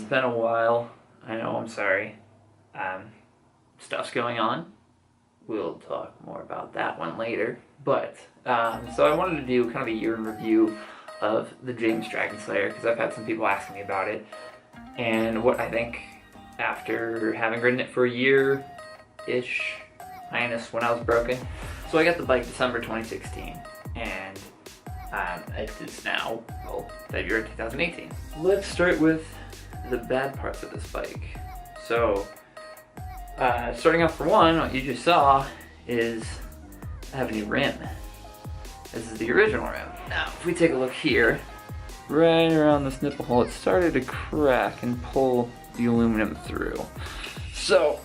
been a while. I know, I'm sorry. Stuff's going on. We'll talk more about that one later. But, so I wanted to do kind of a year in review of the James Dragonslayer, because I've had some people asking me about it, and what I think after having ridden it for a year-ish, minus when I was broken. So I got the bike December 2016, and it is now, well, February 2018. Let's start with the bad parts of this bike. So, starting off for one, what you just saw is I have a new rim. This is the original rim. Now, if we take a look here, right around this nipple hole, it started to crack and pull the aluminum through. So,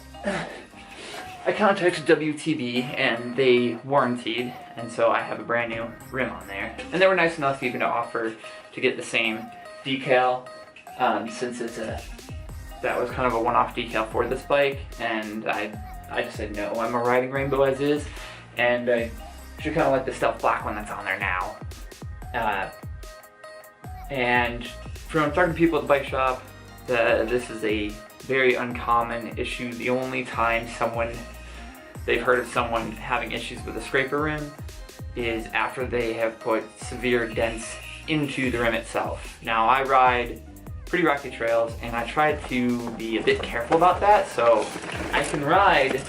I contacted WTB and they warrantied, and so I have a brand new rim on there. And they were nice enough even to offer to get the same decal, since it's that was kind of a one-off decal for this bike, and I just said no. I'm a riding rainbow as is, and I should kind of like the stealth black one that's on there now. And from talking to people at the bike shop, this is a very uncommon issue. The only time they've heard of someone having issues with a scraper rim is after they have put severe dents into the rim itself. Now, I ride pretty rocky trails, and I try to be a bit careful about that, so I can ride,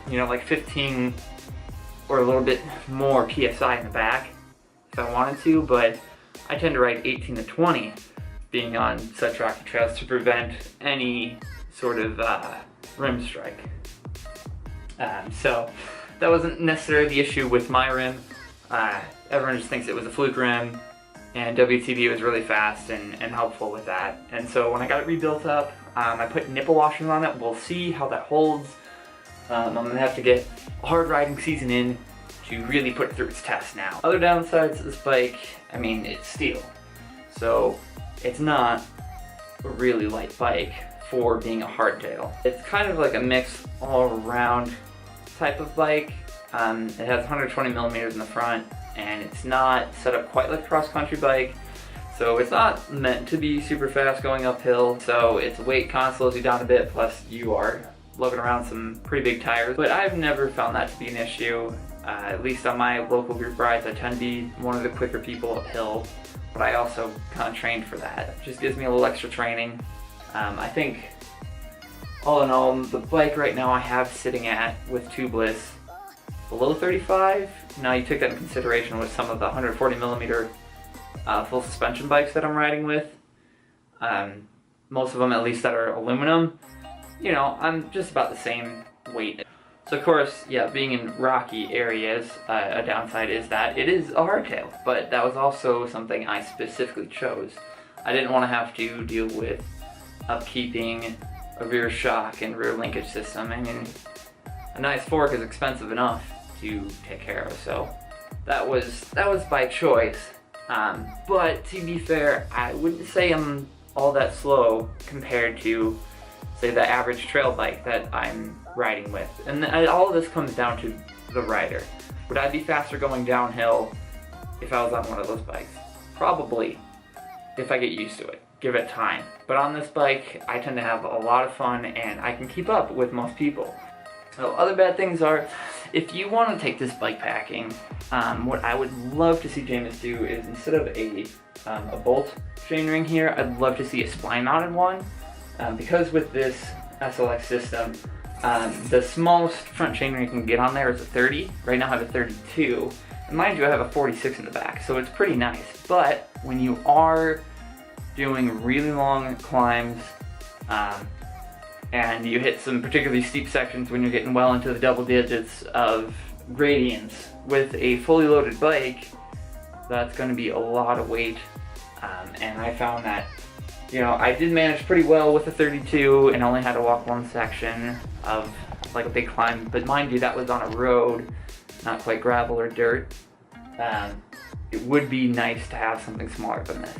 you know, like 15 or a little bit more PSI in the back if I wanted to, but I tend to ride 18 to 20 being on such rocky trails to prevent any sort of rim strike. So that wasn't necessarily the issue with my rim. Everyone just thinks it was a fluke rim, and WTB was really fast and helpful with that. And so when I got it rebuilt up, I put nipple washers on it. We'll see how that holds. I'm gonna have to get a hard riding season in to really put it through its test now. Other downsides of this bike, I mean, it's steel. So it's not a really light bike for being a hardtail. It's kind of like a mix all around type of bike. It has 120 millimeters in the front, and it's not set up quite like a cross-country bike, so it's not meant to be super fast going uphill, so its weight kind of slows you down a bit, plus you are lugging around some pretty big tires. But I've never found that to be an issue. At least on my local group rides, I tend to be one of the quicker people uphill, but I also kind of trained for that. It just gives me a little extra training. I think, all in all, the bike right now I have sitting at, with tubeless, below 35. Now you take that in consideration with some of the 140 millimeter full suspension bikes that I'm riding with. Most of them, at least, that are aluminum. You know, I'm just about the same weight. So of course, yeah, being in rocky areas, a downside is that it is a hardtail, but that was also something I specifically chose. I didn't want to have to deal with upkeeping a rear shock and rear linkage system. I mean, a nice fork is expensive enough to take care of, so that was by choice. But to be fair, I wouldn't say I'm all that slow compared to, say, the average trail bike that I'm riding with. And all of this comes down to the rider. Would I be faster going downhill if I was on one of those bikes? Probably, if I get used to it. Give it time. But on this bike, I tend to have a lot of fun, and I can keep up with most people. So other bad things are, if you want to take this bike packing, what I would love to see James do is, instead of a bolt chainring here, I'd love to see a spline mounted one. Because with this SLX system, the smallest front chainring you can get on there is a 30. Right now I have a 32. And mind you, I have a 46 in the back, so it's pretty nice. But when you are doing really long climbs, and you hit some particularly steep sections when you're getting well into the double digits of gradients with a fully loaded bike, that's going to be a lot of weight. And I found that, you know, I did manage pretty well with a 32 and only had to walk one section of like a big climb, but mind you, that was on a road, not quite gravel or dirt. It would be nice to have something smaller than this.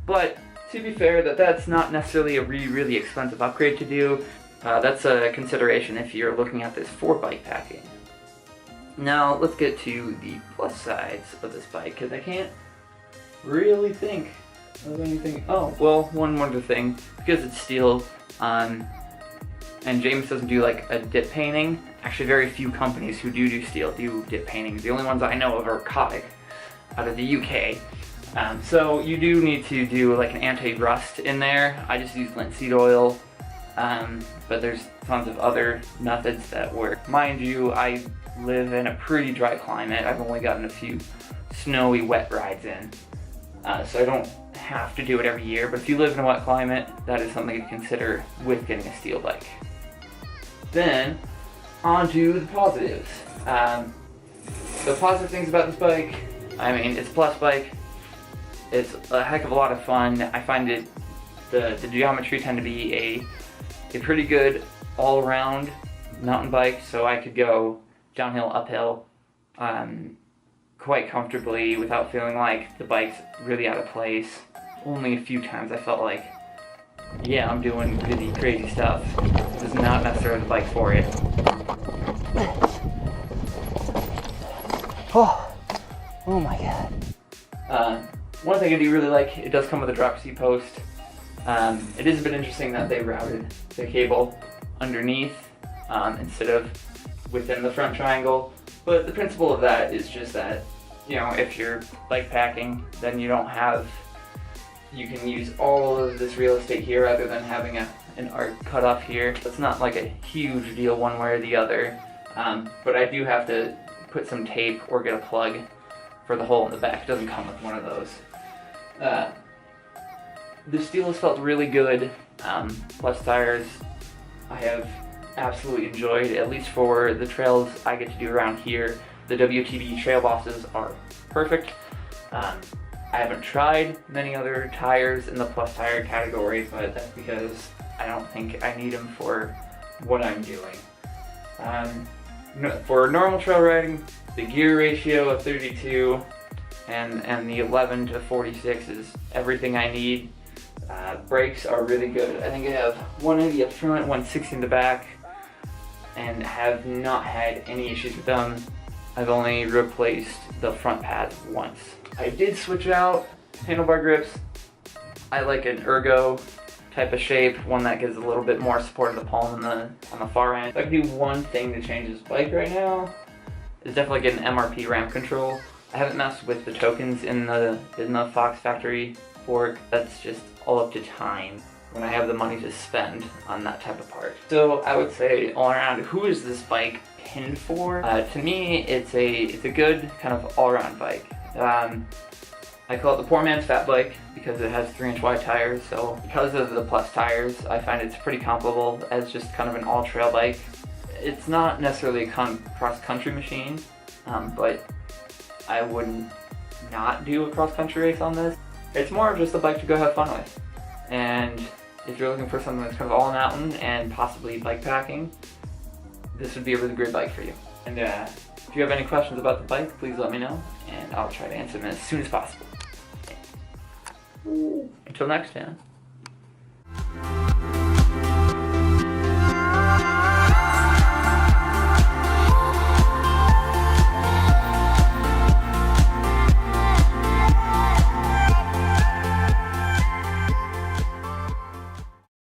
But to be fair, that's not necessarily a really expensive upgrade to do. That's a consideration if you're looking at this for bike packing. Now let's get to the plus sides of this bike, because I can't really think Of anything? Oh, well, one more thing. Because it's steel, and James doesn't do like a dip painting. Actually, very few companies who do steel do dip paintings. The only ones I know of are Kotick out of the UK. So you do need to do like an anti-rust in there. I just use linseed oil, but there's tons of other methods that work. Mind you, I live in a pretty dry climate. I've only gotten a few snowy, wet rides in, so I don't have to do it every year. But if you live in a wet climate, that is something to consider with getting a steel bike. Then, on to the positives. The positive things about this bike, I mean, it's a plus bike. It's a heck of a lot of fun. I find it, the geometry tend to be a pretty good all-around mountain bike, so I could go downhill, uphill, quite comfortably without feeling like the bike's really out of place. Only a few times I felt like, yeah, I'm doing really crazy stuff. This is not necessarily the bike for it. Oh my god. One thing I do really like, it does come with a drop C post. It is a bit interesting that they routed the cable underneath instead of within the front triangle. But the principle of that is just that, you know, if you're bike packing, then you can use all of this real estate here rather than having an arc cut off here. It's not like a huge deal one way or the other, but I do have to put some tape or get a plug for the hole in the back. It doesn't come with one of those. The steel has felt really good. Plus tires, I have absolutely enjoyed, at least for the trails I get to do around here. The WTB trail bosses are perfect. I haven't tried many other tires in the plus tire category, but that's because I don't think I need them for what I'm doing. For normal trail riding, the gear ratio of 32 and the 11 to 46 is everything I need. Brakes are really good. I think I have 180 up front, 160 in the back, and have not had any issues with them. I've only replaced the front pads once. I did switch out handlebar grips. I like an ergo type of shape, one that gives a little bit more support of the palm on the far end. If I could do one thing to change this bike right now, is definitely get an MRP ramp control. I haven't messed with the tokens in the Fox Factory fork. That's just all up to time when I have the money to spend on that type of part. So I would say all around, who is this bike pinned for? To me, it's a good kind of all-around bike. I call it the poor man's fat bike because it has 3-inch wide tires. So because of the plus tires, I find it's pretty comparable as just kind of an all-trail bike. It's not necessarily a cross-country machine, but I wouldn't not do a cross-country race on this. It's more of just a bike to go have fun with. And if you're looking for something that's kind of all mountain and possibly bike packing, this would be a really great bike for you. And if you have any questions about the bike, please let me know, and I'll try to answer them as soon as possible. Until next time.